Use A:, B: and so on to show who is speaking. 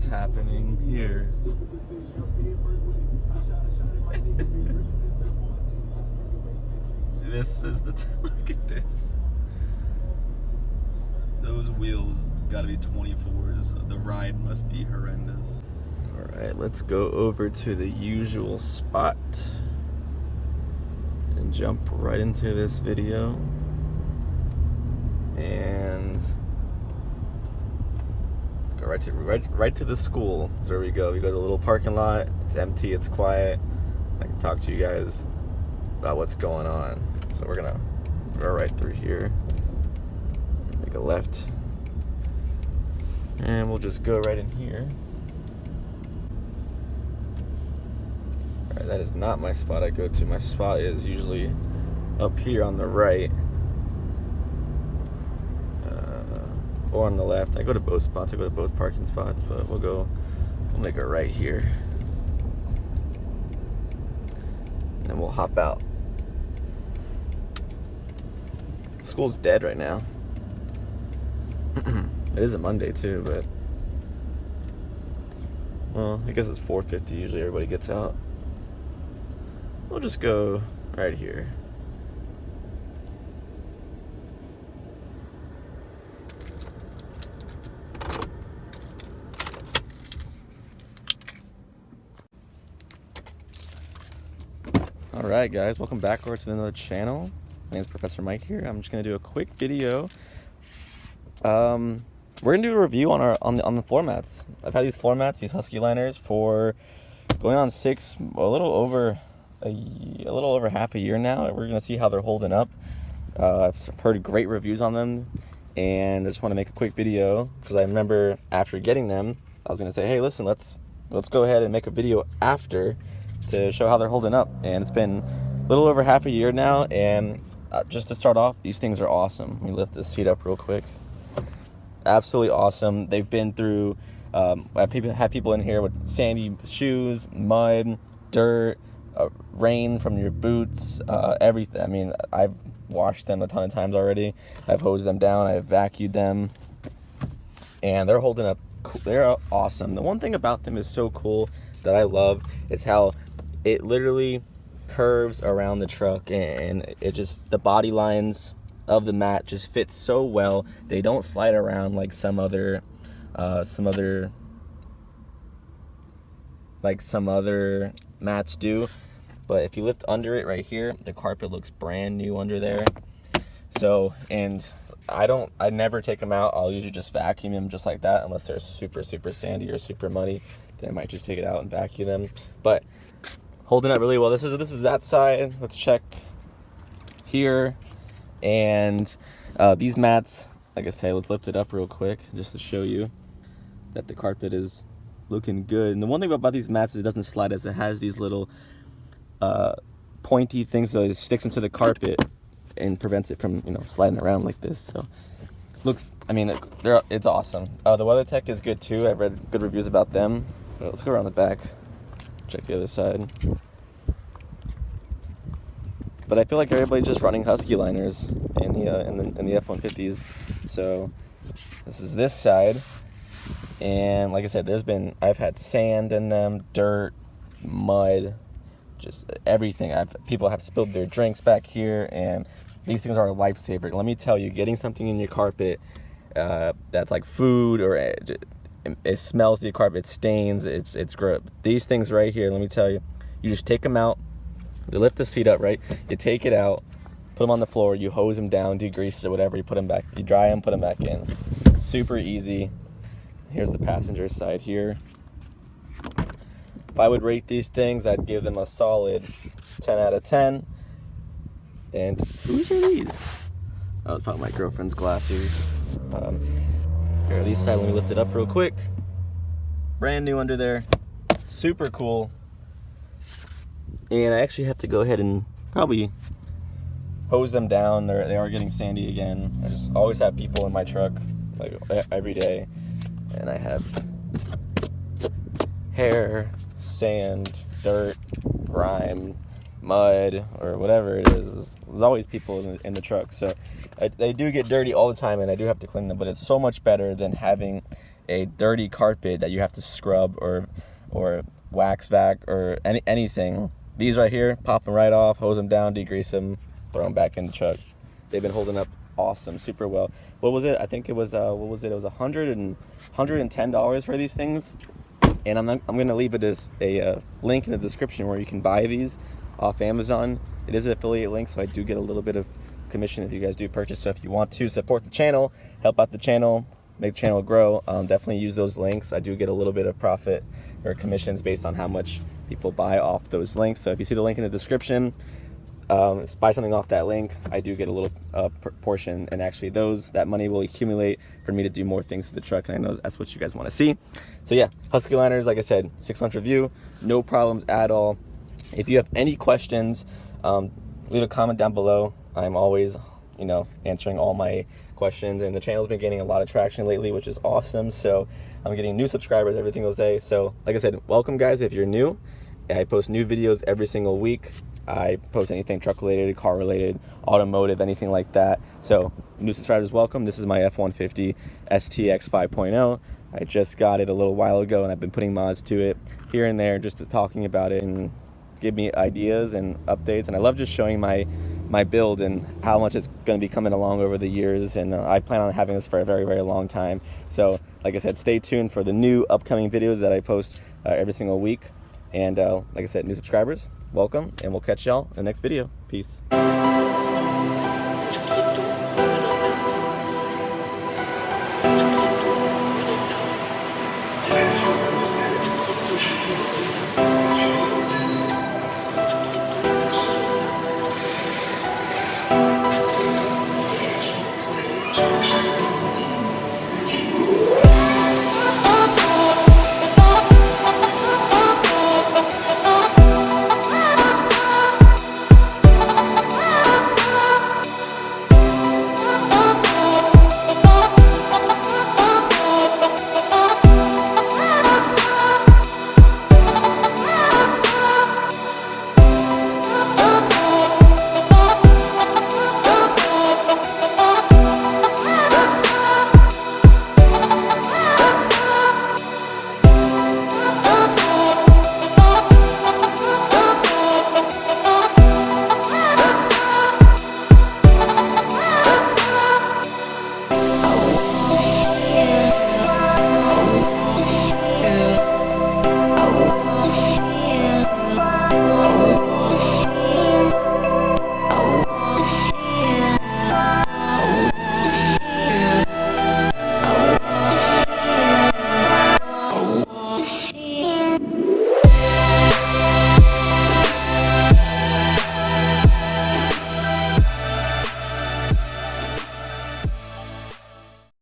A: is happening here? This is the look at this. Those wheels gotta be 24s. The ride must be horrendous. Alright, let's go over to the usual spot and jump right into this video. And go right to the school. So there we go. We go to the little parking lot. It's empty, it's quiet. I can talk to you guys about what's going on. So we're gonna go right through here. Make a left. And we'll just go right in here. Alright, that is not my spot I go to. My spot is usually up here on the right. Or on the left. I go to both spots. I go to both parking spots, but we'll make it right here. And then we'll hop out. School's dead right now. It is a Monday too, but well, I guess it's 4:50. Usually everybody gets out. We'll just go right here. Alright guys, welcome back over to another channel. My name is Professor Mike here. I'm just gonna do a quick video. We're gonna do a review on the floor mats. I've had these floor mats, these Husky liners, for going on a little over half a year now. We're gonna see how they're holding up. I've heard great reviews on them, and I just want to make a quick video because I remember after getting them, I was gonna say, hey, listen, let's go ahead and make a video after to show how they're holding up. And it's been a little over half a year now, and just to start off, these things are awesome. Let me lift this seat up real quick. Absolutely awesome. They've been through, I've had people in here with sandy shoes, mud, dirt, rain from your boots, everything. I mean, I've washed them a ton of times already. I've hosed them down, I've vacuumed them, and they're holding up. They're awesome. The one thing about them is so cool that I love is how it literally curves around the truck, and it just, the body lines of the mat just fit so well. They don't slide around like some other mats do. But if you lift under it right here, the carpet looks brand new under there. So, and I never take them out. I'll usually just vacuum them just like that, unless they're super sandy or super muddy. Then I might just take it out and vacuum them. But holding up really well. This is that side. Let's check here. And these mats, like I say, let's lift it up real quick just to show you that the carpet is looking good. And the one thing about these mats is it doesn't slide, as it has these little pointy things, so it sticks into the carpet and prevents it from, sliding around like this. So looks, I mean, it's awesome. The WeatherTech is good too. I've read good reviews about them. So let's go around the back, check the other side. But I feel like everybody's just running Husky liners in the F150s. So this is this side, and like I said, I've had sand in them, dirt, mud, just everything. People have spilled their drinks back here, and these things are a lifesaver. Let me tell you, getting something in your carpet that's like food, or it smells the carpet, it stains, it's gross. These things right here, let me tell you, you just take them out. You lift the seat up, right? You take it out, put them on the floor, you hose them down, degrease it or whatever, you put them back, you dry them, put them back in. Super easy. Here's the passenger side here. If I would rate these things, I'd give them a solid 10 out of 10. And whose are these? Oh, it's probably my girlfriend's glasses. Here, these side, let me lift it up real quick. Brand new under there. Super cool. And I actually have to go ahead and probably hose them down. They are getting sandy again. I just always have people in my truck, like every day, and I have hair, sand, dirt, grime, mud, or whatever it is. There's always people in the truck, so they do get dirty all the time, and I do have to clean them. But it's so much better than having a dirty carpet that you have to scrub or wax vac or anything, these right here, pop them right off, hose them down, degrease them, throw them back in the truck. They've been holding up awesome, super well. What was it? I think it was what was it? It was $110 for these things. And I'm gonna leave it as a link in the description where you can buy these off Amazon. It is an affiliate link, so I do get a little bit of commission if you guys do purchase. So if you want to support the channel, help out the channel, make the channel grow, definitely use those links. I do get a little bit of profit or commissions based on how much people buy off those links. So if you see the link in the description, buy something off that link, I do get a little portion, and actually that money will accumulate for me to do more things to the truck, and I know that's what you guys want to see. So yeah, Husky liners, like I said, 6-month review, no problems at all. If you have any questions, leave a comment down below. I'm always, answering all my questions, and the channel's been gaining a lot of traction lately, which is awesome. So I'm getting new subscribers every single day. So like I said, welcome guys if you're new. I post new videos every single week. I post anything truck related, car related, automotive, anything like that. So new subscribers, welcome. This is my F150 STX 5.0. I just got it a little while ago, and I've been putting mods to it here and there, just talking about it and give me ideas and updates. And I love just showing my build and how much it's going to be coming along over the years. And I plan on having this for a very, very long time. So like I said, stay tuned for the new upcoming videos that I post every single week. And like I said, new subscribers, welcome, and we'll catch y'all in the next video. Peace.